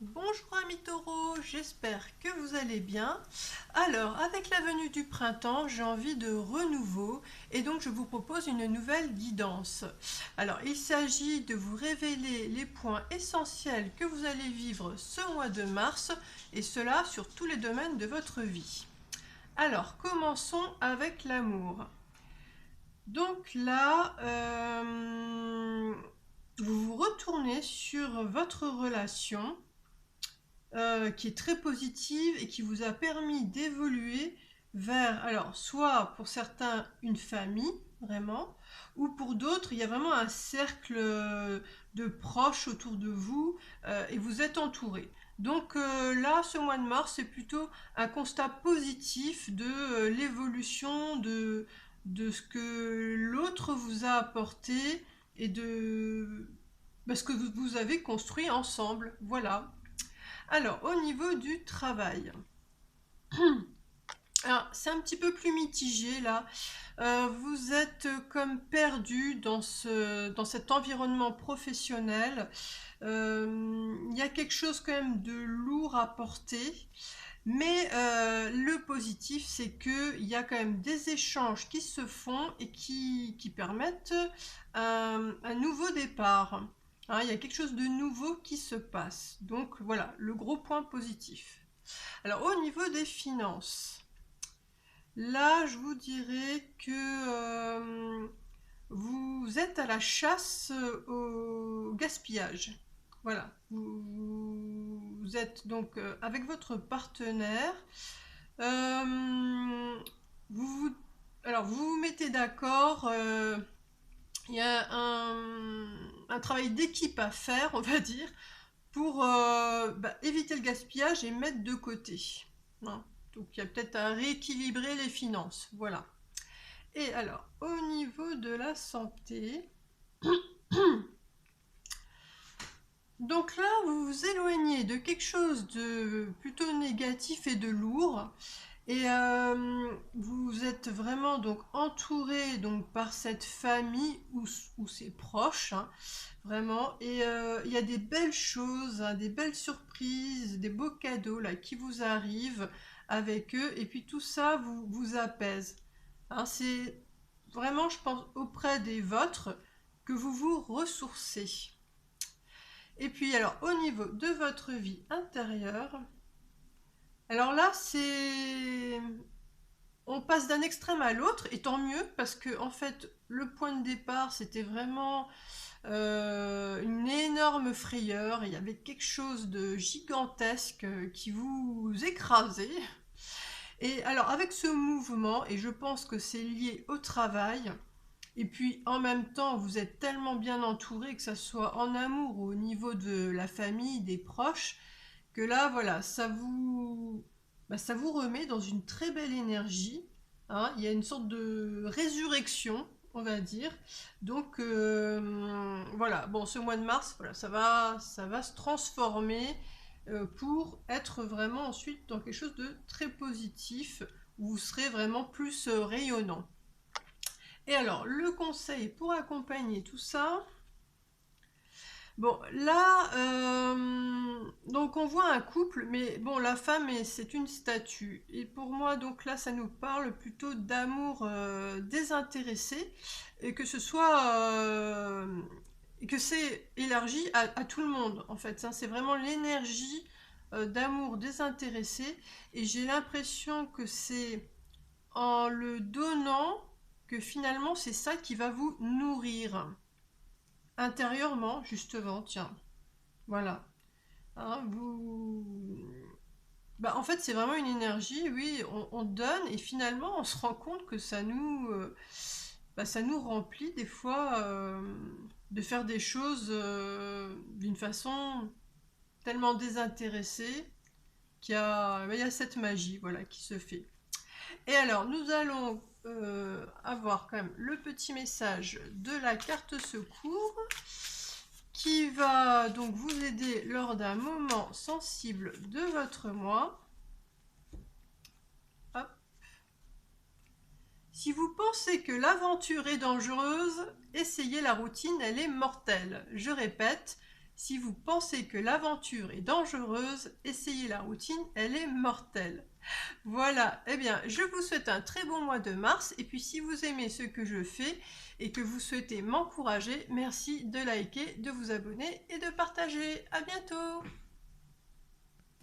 Bonjour amis taureaux, j'espère que vous allez bien. Alors, avec la venue du printemps, j'ai envie de renouveau et donc je vous propose une nouvelle guidance. Alors, il s'agit de vous révéler les points essentiels que vous allez vivre ce mois de mars et cela sur tous les domaines de votre vie. Alors, commençons avec l'amour. Donc là, vous vous retournez sur votre relation qui est très positive et qui vous a permis d'évoluer vers, alors, soit pour certains une famille, vraiment, ou pour d'autres, il y a vraiment un cercle de proches autour de vous et vous êtes entouré. Donc là, ce mois de mars, c'est plutôt un constat positif de l'évolution de ce que l'autre vous a apporté et de ce que vous avez construit ensemble. Voilà. Alors, au niveau du travail, alors c'est un petit peu plus mitigé là. Vous êtes comme perdu dans cet environnement professionnel. Il y a quelque chose quand même de lourd à porter. Mais le positif, c'est qu'il y a quand même des échanges qui se font et qui permettent un nouveau départ. Hein, il y a quelque chose de nouveau qui se passe. Donc voilà, le gros point positif. Alors au niveau des finances, là je vous dirais que vous êtes à la chasse au gaspillage. Voilà, vous êtes donc avec votre partenaire. Euh, vous, alors vous vous mettez d'accord. Il y a un travail d'équipe à faire, on va dire, pour éviter le gaspillage et mettre de côté. Hein. Donc il y a peut-être à rééquilibrer les finances. Voilà. Et alors, au niveau de la santé, donc là, vous vous éloignez de quelque chose de plutôt négatif et de lourd. Et vous êtes vraiment donc entouré donc par cette famille ou ses proches, hein, vraiment. Et il y a des belles choses, hein, des belles surprises, des beaux cadeaux là qui vous arrivent avec eux. Et puis tout ça vous apaise. Hein, c'est vraiment, je pense, auprès des vôtres que vous vous ressourcez. Et puis alors au niveau de votre vie intérieure, alors là c'est on passe d'un extrême à l'autre, et tant mieux, parce que en fait, le point de départ, c'était vraiment une énorme frayeur. Il y avait quelque chose de gigantesque qui vous écrasait. Et alors, avec ce mouvement, et je pense que c'est lié au travail, et puis en même temps, vous êtes tellement bien entouré, que ça soit en amour ou au niveau de la famille, des proches, que là, voilà, ça vous remet dans une très belle énergie. Hein. Il y a une sorte de résurrection, on va dire. Donc voilà, bon, ce mois de mars, voilà, ça va se transformer pour être vraiment ensuite dans quelque chose de très positif, où vous serez vraiment plus rayonnant. Et alors, le conseil pour accompagner tout ça, bon, là, donc on voit un couple, mais bon, la femme, c'est une statue. Et pour moi, donc là, ça nous parle plutôt d'amour désintéressé, et que ce soit, et que c'est élargi à tout le monde, en fait. Hein. C'est vraiment l'énergie d'amour désintéressé, et j'ai l'impression que c'est en le donnant que finalement, c'est ça qui va vous nourrir intérieurement, justement, tiens. Voilà. Hein, en fait, c'est vraiment une énergie, oui, on donne et finalement, on se rend compte que ça nous remplit des fois de faire des choses d'une façon tellement désintéressée il y a cette magie, voilà, qui se fait. Et alors, nous allons avoir quand même le petit message de la carte secours qui va donc vous aider lors d'un moment sensible de votre mois. Hop. Si vous pensez que l'aventure est dangereuse, essayez la routine, elle est mortelle. Je répète, Si vous pensez que l'aventure est dangereuse, essayez la routine, elle est mortelle. Voilà, eh bien, je vous souhaite un très bon mois de mars. Et puis, si vous aimez ce que je fais et que vous souhaitez m'encourager, merci de liker, de vous abonner et de partager. À bientôt!